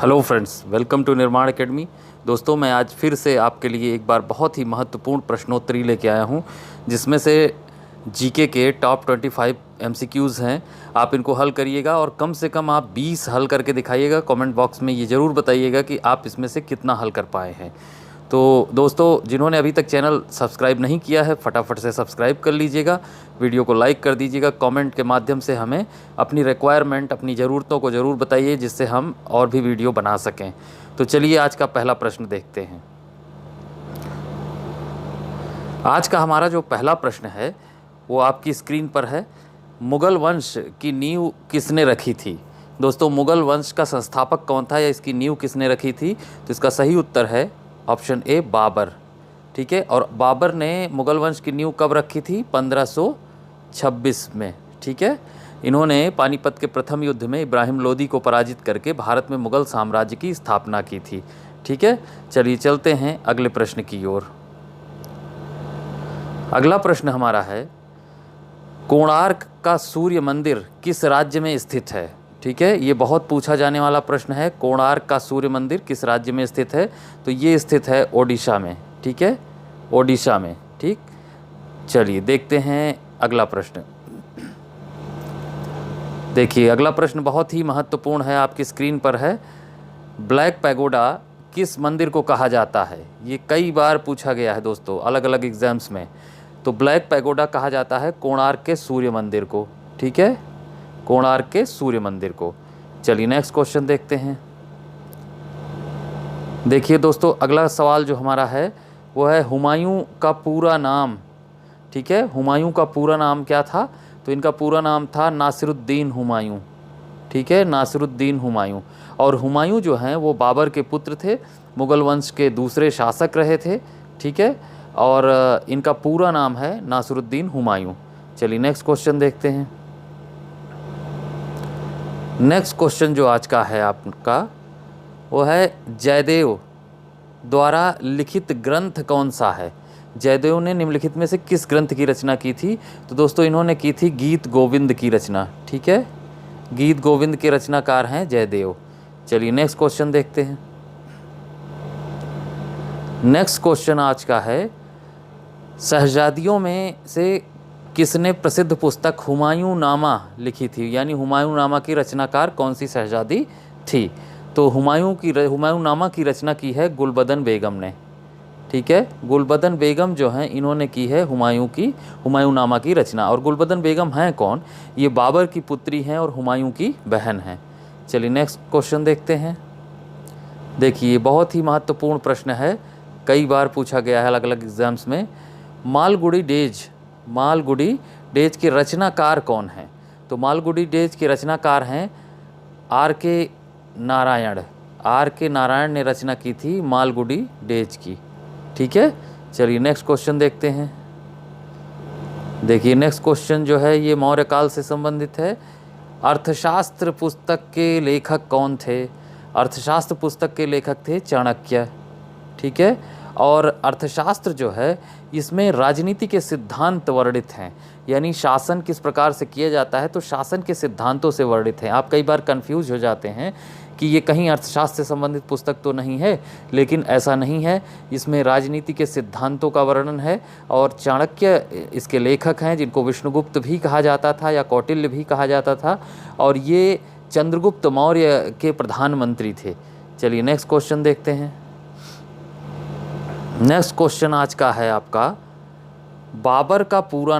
Hello friends, welcome to निर्माण academy. दोस्तों, मैं आज फिर से आपके लिए एक बार बहुत ही महत्वपूर्ण प्रश्नोत्तरी लेके आया हूं, जिसमें से जीके के टॉप 25 एमसीक्यूज़ हैं। आप इनको हल करिएगा और कम से कम आप 20 हल करके दिखाइएगा। कमेंट बॉक्स में ये ज़रूर बताइएगा कि आप इसमें से कितना हल कर पाए हैं। तो दोस्तों, जिन्होंने अभी तक चैनल सब्सक्राइब नहीं किया है, फटाफट से सब्सक्राइब कर लीजिएगा, वीडियो को लाइक कर दीजिएगा, कमेंट के माध्यम से हमें अपनी रिक्वायरमेंट, अपनी ज़रूरतों को ज़रूर बताइए, जिससे हम और भी वीडियो बना सकें। तो चलिए आज का पहला प्रश्न देखते हैं। आज का हमारा जो पहला प्रश्न है वो आपकी स्क्रीन पर है। मुग़ल वंश की नींव किसने रखी थी? दोस्तों, मुग़ल वंश का संस्थापक कौन था या इसकी नींव किसने रखी थी? तो इसका सही उत्तर है ऑप्शन ए, बाबर। ठीक है, और बाबर ने मुग़ल वंश की नींव कब रखी थी? 1526 में। ठीक है, इन्होंने पानीपत के प्रथम युद्ध में इब्राहिम लोदी को पराजित करके भारत में मुग़ल साम्राज्य की स्थापना की थी। ठीक है, चलिए चलते हैं अगले प्रश्न की ओर। अगला प्रश्न हमारा है, कोणार्क का सूर्य मंदिर किस राज्य में स्थित है? ठीक है, ये बहुत पूछा जाने वाला प्रश्न है। कोणार्क का सूर्य मंदिर किस राज्य में स्थित है? तो ये स्थित है ओडिशा में। ठीक है, ओडिशा में। ठीक, चलिए देखते हैं अगला प्रश्न। देखिए, अगला प्रश्न बहुत ही महत्वपूर्ण है, आपकी स्क्रीन पर है। ब्लैक पैगोडा किस मंदिर को कहा जाता है? ये कई बार पूछा गया है दोस्तों, अलग अलग एग्जाम्स में। तो ब्लैक पैगोडा कहा जाता है कोणार्क के सूर्य मंदिर को। ठीक है, कोणार्क के सूर्य मंदिर को। चलिए नेक्स्ट क्वेश्चन देखते हैं। देखिए दोस्तों, अगला सवाल जो हमारा है वो है हुमायूं का पूरा नाम। ठीक है, हुमायूं का पूरा नाम क्या था? तो इनका पूरा नाम था नासिरुद्दीन हुमायूं। ठीक है, नासिरुद्दीन हुमायूं। और हुमायूं जो हैं वो बाबर के पुत्र थे, मुग़ल वंश के दूसरे शासक रहे थे। ठीक है, और इनका पूरा नाम है नासिरुद्दीन हुमायूं। चलिए नेक्स्ट क्वेश्चन देखते हैं। नेक्स्ट क्वेश्चन जो आज का है आपका वो है, जयदेव द्वारा लिखित ग्रंथ कौन सा है? जयदेव ने निम्नलिखित में से किस ग्रंथ की रचना की थी? तो दोस्तों, इन्होंने की थी गीत गोविंद की रचना। ठीक है, गीत गोविंद के रचनाकार हैं जयदेव। चलिए नेक्स्ट क्वेश्चन देखते हैं। नेक्स्ट क्वेश्चन आज का है, शहजादियों में से किसने प्रसिद्ध पुस्तक हुमायूं नामा लिखी थी? यानी हुमायूं नामा की रचनाकार कौन सी शहजादी थी? तो हुमायूं नामा की रचना की है गुलबदन बेगम ने। ठीक है, गुलबदन बेगम जो हैं इन्होंने की है हुमायूं नामा की रचना। और गुलबदन बेगम हैं कौन? ये बाबर की पुत्री हैं और हुमायूं की बहन हैं। चलिए नेक्स्ट क्वेश्चन देखते हैं। देखिए, बहुत ही महत्वपूर्ण प्रश्न है, कई बार पूछा गया है अलग अलग एग्जाम्स में। मालगुडी डेज के रचनाकार कौन हैं? तो मालगुडी डेज के रचनाकार हैं आर के नारायण ने रचना की थी मालगुडी डेज की। ठीक है, चलिए नेक्स्ट क्वेश्चन देखते हैं। देखिए, नेक्स्ट क्वेश्चन जो है ये मौर्य काल से संबंधित है। अर्थशास्त्र पुस्तक के लेखक कौन थे? अर्थशास्त्र पुस्तक के लेखक थे चाणक्य। ठीक है, और अर्थशास्त्र जो है इसमें राजनीति के सिद्धांत वर्णित हैं, यानी शासन किस प्रकार से किया जाता है, तो शासन के सिद्धांतों से वर्णित हैं। आप कई बार कंफ्यूज हो जाते हैं कि ये कहीं अर्थशास्त्र से संबंधित पुस्तक तो नहीं है, लेकिन ऐसा नहीं है। इसमें राजनीति के सिद्धांतों का वर्णन है और चाणक्य इसके लेखक हैं, जिनको विष्णुगुप्त भी कहा जाता था या कौटिल्य भी कहा जाता था, और ये चंद्रगुप्त मौर्य के प्रधानमंत्री थे। चलिए नेक्स्ट क्वेश्चन देखते हैं। नेक्स्ट क्वेश्चन आज का है आपका, बाबर का पूरा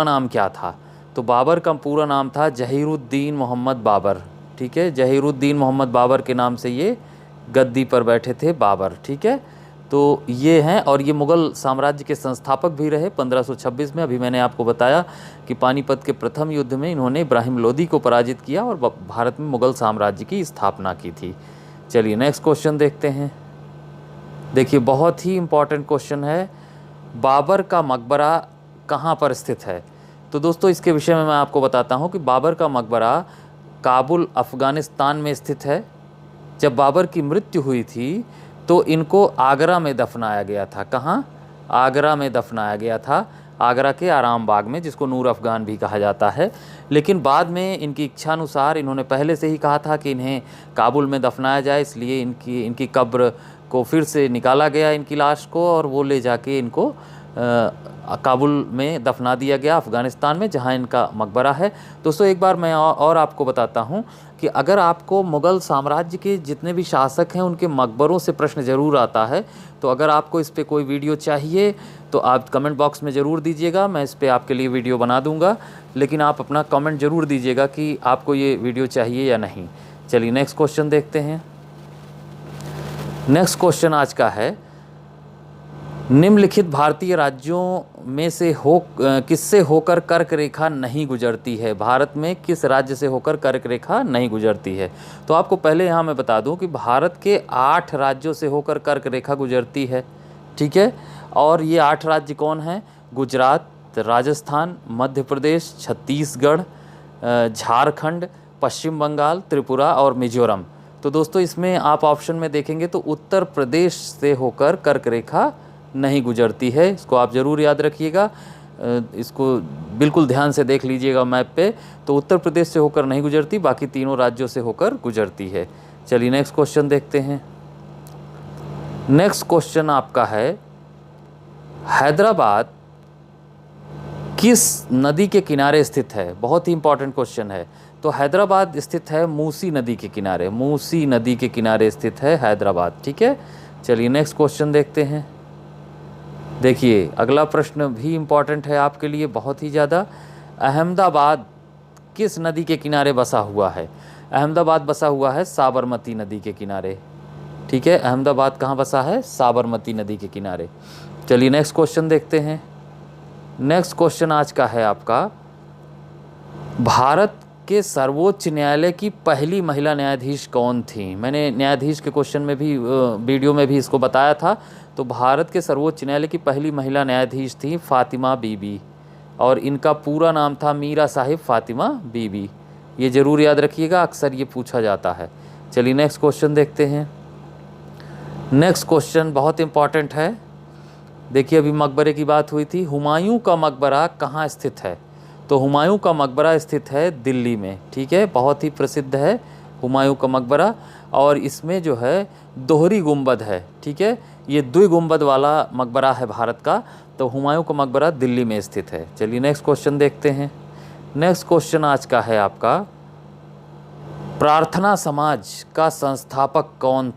नाम क्या था? तो बाबर का पूरा नाम था जहीरुद्दीन मोहम्मद बाबर। ठीक है, जहीरुद्दीन मोहम्मद बाबर के नाम से ये गद्दी पर बैठे थे बाबर। ठीक है, तो ये हैं, और ये मुग़ल साम्राज्य के संस्थापक भी रहे 1526 में। अभी मैंने आपको बताया कि पानीपत के प्रथम युद्ध में इन्होंने इब्राहिम लोदी को पराजित किया और भारत में मुग़ल साम्राज्य की स्थापना की थी। चलिए नेक्स्ट क्वेश्चन देखते हैं। देखिए, बहुत ही इम्पॉर्टेंट क्वेश्चन है, बाबर का मकबरा कहाँ पर स्थित है? तो दोस्तों, इसके विषय में मैं आपको बताता हूँ कि बाबर का मकबरा काबुल, अफ़गानिस्तान में स्थित है। जब बाबर की मृत्यु हुई थी तो इनको आगरा में दफनाया गया था। कहाँ? आगरा में दफनाया गया था। आगरा के आराम बाग में, जिसको नूर अफ़गान भी कहा जाता है। लेकिन बाद में इनकी इच्छानुसार इन्होंने पहले से ही कहा था कि इन्हें काबुल में दफनाया जाए, इसलिए इनकी कब्र को फिर से निकाला गया, इनकी लाश को, और वो ले जाके इनको काबुल में दफना दिया गया, अफ़गानिस्तान में, जहां इनका मकबरा है। दोस्तों एक बार मैं और आपको बताता हूं कि अगर आपको मुग़ल साम्राज्य के जितने भी शासक हैं उनके मकबरों से प्रश्न ज़रूर आता है, तो अगर आपको इस पर कोई वीडियो चाहिए तो आप कमेंट बॉक्स में ज़रूर दीजिएगा, मैं इस पर आपके लिए वीडियो बना दूँगा। लेकिन आप अपना कमेंट ज़रूर दीजिएगा कि आपको ये वीडियो चाहिए या नहीं। चलिए नेक्स्ट क्वेश्चन देखते हैं। नेक्स्ट क्वेश्चन आज का है, निम्नलिखित भारतीय राज्यों में से किससे होकर कर्क रेखा नहीं गुजरती है? भारत में किस राज्य से होकर कर्क रेखा नहीं गुजरती है? तो आपको पहले यहाँ मैं बता दूँ कि भारत के 8 राज्यों से होकर कर्क रेखा गुजरती है, ठीक है। और ये 8 राज्य कौन हैं? गुजरात, राजस्थान, मध्य प्रदेश, छत्तीसगढ़, झारखंड, पश्चिम बंगाल, त्रिपुरा और मिजोरम। तो दोस्तों इसमें आप ऑप्शन में देखेंगे तो उत्तर प्रदेश से होकर कर्क रेखा नहीं गुजरती है। इसको आप ज़रूर याद रखिएगा, इसको बिल्कुल ध्यान से देख लीजिएगा मैप पे। तो उत्तर प्रदेश से होकर नहीं गुजरती, बाकी तीनों राज्यों से होकर गुजरती है। चलिए नेक्स्ट क्वेश्चन देखते हैं। नेक्स्ट क्वेश्चन आपका है, हैदराबाद किस नदी के किनारे स्थित है? बहुत ही इंपॉर्टेंट क्वेश्चन है। तो हैदराबाद स्थित है मूसी नदी के किनारे, मूसी नदी के किनारे स्थित है हैदराबाद, ठीक है। चलिए नेक्स्ट क्वेश्चन देखते हैं। देखिए अगला प्रश्न भी इम्पॉर्टेंट है आपके लिए बहुत ही ज़्यादा। अहमदाबाद किस नदी के किनारे बसा हुआ है? अहमदाबाद बसा हुआ है साबरमती नदी के किनारे, ठीक है। अहमदाबाद कहाँ बसा है? साबरमती नदी के किनारे। चलिए नेक्स्ट क्वेश्चन देखते हैं। नेक्स्ट क्वेश्चन आज का है आपका, भारत के सर्वोच्च न्यायालय की पहली महिला न्यायाधीश कौन थी? मैंने न्यायाधीश के क्वेश्चन में भी वीडियो में भी इसको बताया था। तो भारत के सर्वोच्च न्यायालय की पहली महिला न्यायाधीश थी फ़ातिमा बीबी, और इनका पूरा नाम था मीरा साहिब फ़ातिमा बीबी। ये ज़रूर याद रखिएगा, अक्सर ये पूछा जाता है। चलिए नेक्स्ट क्वेश्चन देखते हैं। नेक्स्ट क्वेश्चन बहुत इम्पॉर्टेंट है। देखिए अभी मकबरे की बात हुई थी, हुमायूं का मकबरा कहाँ स्थित है? तो हुमायूं का मकबरा स्थित है दिल्ली में, ठीक है। बहुत ही प्रसिद्ध है हुमायूं का मकबरा, और इसमें जो है दोहरी गुंबद है, ठीक है। ये 2 गुंबद वाला मकबरा है भारत का। तो हुमायूं का मकबरा दिल्ली में स्थित है। चलिए नेक्स्ट क्वेश्चन देखते हैं। नेक्स्ट क्वेश्चन आज का है आपका, प्रार्थना समाज का संस्थापक कौन?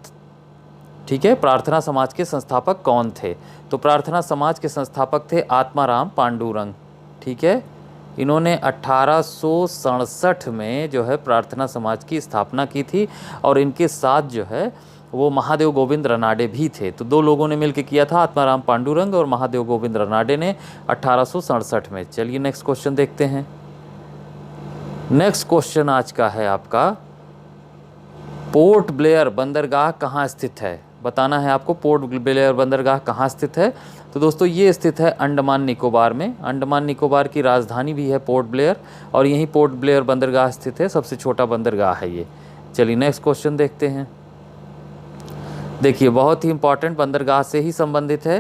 ठीक है, प्रार्थना समाज के संस्थापक कौन थे? तो प्रार्थना समाज के संस्थापक थे आत्माराम पांडुरंग, ठीक है। इन्होंने 1867 में जो है प्रार्थना समाज की स्थापना की थी, और इनके साथ जो है वो महादेव गोविंद रनाडे भी थे। तो 2 लोगों ने मिलकर किया था, आत्माराम पांडुरंग और महादेव गोविंद रनाडे ने 1867 में। चलिए नेक्स्ट क्वेश्चन देखते हैं। नेक्स्ट क्वेश्चन आज का है आपका, पोर्ट ब्लेयर बंदरगाह कहाँ स्थित है? बताना है आपको पोर्ट ब्लेयर बंदरगाह कहाँ स्थित है। तो दोस्तों ये स्थित है अंडमान निकोबार में। अंडमान निकोबार की राजधानी भी है पोर्ट ब्लेयर, और यहीं पोर्ट ब्लेयर बंदरगाह स्थित है, सबसे छोटा बंदरगाह है ये। चलिए नेक्स्ट क्वेश्चन देखते हैं। देखिए बहुत ही इंपॉर्टेंट, बंदरगाह से ही संबंधित है।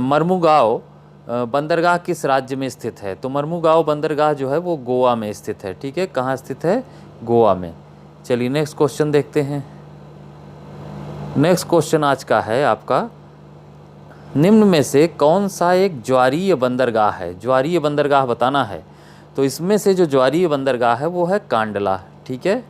मर्मुगांव बंदरगाह किस राज्य में स्थित है? तो मर्मुगांव बंदरगाह जो है वो गोवा में स्थित है, ठीक है। कहाँ स्थित है? गोवा में। चलिए नेक्स्ट क्वेश्चन देखते हैं। नेक्स्ट क्वेश्चन आज का है आपका, निम्न में से कौन सा एक ज्वारीय बंदरगाह है? ज्वारीय बंदरगाह बताना है। तो इसमें से जो ज्वारीय बंदरगाह है वो है कांडला, ठीक है।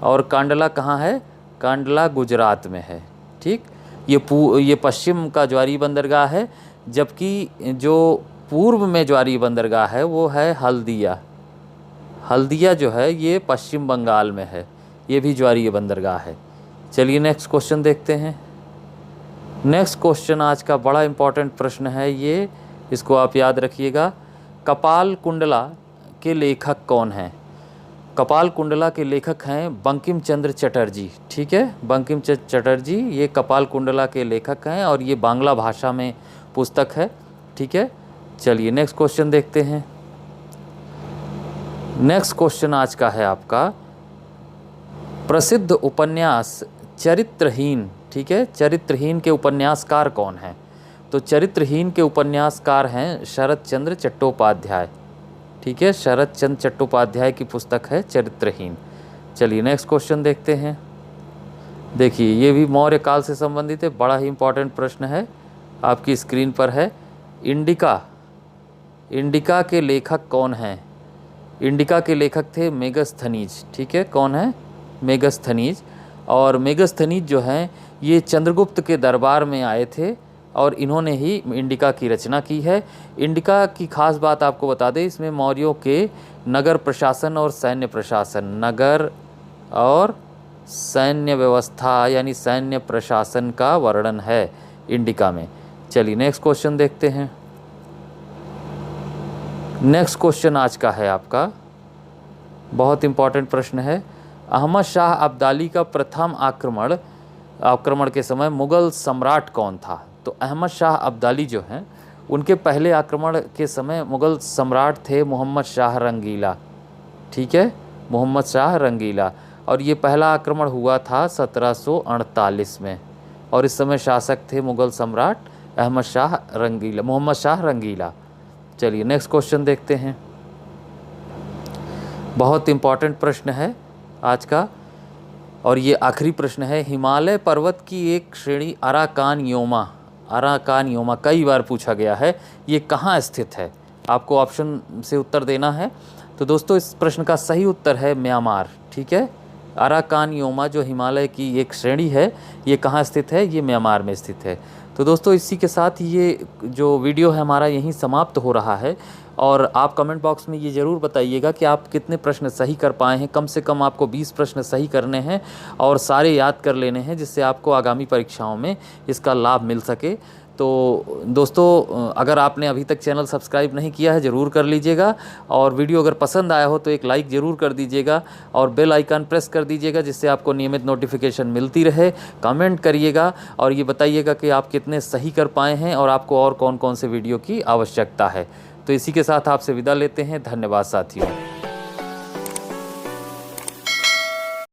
और कांडला कहाँ है? कांडला गुजरात में है, ठीक। ये पश्चिम का ज्वारीय बंदरगाह है, जबकि जो पूर्व में ज्वारीय बंदरगाह है वो है हल्दिया। हल्दिया जो है ये पश्चिम बंगाल में है, ये भी ज्वारीय बंदरगाह है। चलिए नेक्स्ट क्वेश्चन देखते हैं। नेक्स्ट क्वेश्चन आज का बड़ा इंपॉर्टेंट प्रश्न है ये, इसको आप याद रखिएगा। कपाल कुंडला के लेखक कौन हैं? कपाल कुंडला के लेखक हैं बंकिम चंद्र चटर्जी, ठीक है। बंकिम चंद्र चटर्जी ये कपाल कुंडला के लेखक हैं, और ये बांग्ला भाषा में पुस्तक है, ठीक है। चलिए नेक्स्ट क्वेश्चन देखते हैं। नेक्स्ट क्वेश्चन आज का है आपका, प्रसिद्ध उपन्यास चरित्रहीन, ठीक है। चरित्रहीन के उपन्यासकार कौन हैं? तो चरित्रहीन के उपन्यासकार हैं शरत चंद्र चट्टोपाध्याय। ठीक है, शरत चंद्र चट्टोपाध्याय की पुस्तक है चरित्रहीन। चलिए नेक्स्ट क्वेश्चन देखते हैं। देखिए ये भी मौर्य काल से संबंधित है, बड़ा ही इंपॉर्टेंट प्रश्न है, आपकी स्क्रीन पर है। इंडिका के लेखक कौन हैं? इंडिका के लेखक थे मेगस्थनीज। ठीक है, कौन है? मेगस्थनीज। और मेगस्थनीज जो हैं ये चंद्रगुप्त के दरबार में आए थे और इन्होंने ही इंडिका की रचना की है। इंडिका की खास बात आपको बता दें, इसमें मौर्यों के नगर प्रशासन और सैन्य प्रशासन, नगर और सैन्य व्यवस्था यानी सैन्य प्रशासन का वर्णन है इंडिका में। चलिए नेक्स्ट क्वेश्चन देखते हैं। नेक्स्ट क्वेश्चन आज का है आपका, बहुत इंपॉर्टेंट प्रश्न है। अहमद शाह अब्दाली का प्रथम आक्रमण के समय मुग़ल सम्राट कौन था? तो अहमद शाह अब्दाली जो हैं उनके पहले आक्रमण के समय मुग़ल सम्राट थे मोहम्मद शाह रंगीला। ठीक है, मोहम्मद शाह रंगीला। और ये पहला आक्रमण हुआ था 1748 में और इस समय शासक थे मुग़ल सम्राट मोहम्मद शाह रंगीला। चलिए नेक्स्ट क्वेश्चन देखते हैं। बहुत इंपॉर्टेंट प्रश्न है आज का और ये आखिरी प्रश्न है। हिमालय पर्वत की एक श्रेणी अराकान योमा कई बार पूछा गया है, ये कहाँ स्थित है? आपको ऑप्शन से उत्तर देना है। तो दोस्तों इस प्रश्न का सही उत्तर है म्यांमार। ठीक है, अराकान योमा जो हिमालय की एक श्रेणी है ये कहाँ स्थित है? ये म्यांमार में स्थित है। तो दोस्तों इसी के साथ ये जो वीडियो है हमारा यहीं समाप्त हो रहा है और आप कमेंट बॉक्स में ये ज़रूर बताइएगा कि आप कितने प्रश्न सही कर पाए हैं। कम से कम आपको 20 प्रश्न सही करने हैं और सारे याद कर लेने हैं जिससे आपको आगामी परीक्षाओं में इसका लाभ मिल सके। तो दोस्तों अगर आपने अभी तक चैनल सब्सक्राइब नहीं किया है ज़रूर कर लीजिएगा और वीडियो अगर पसंद आया हो तो एक लाइक ज़रूर कर दीजिएगा और बेल आइकन प्रेस कर दीजिएगा जिससे आपको नियमित नोटिफिकेशन मिलती रहे। कमेंट करिएगा और ये बताइएगा कि आप कितने सही कर पाए हैं और आपको और कौन कौन से वीडियो की आवश्यकता है। तो इसी के साथ आपसे विदा लेते हैं। धन्यवाद साथियों।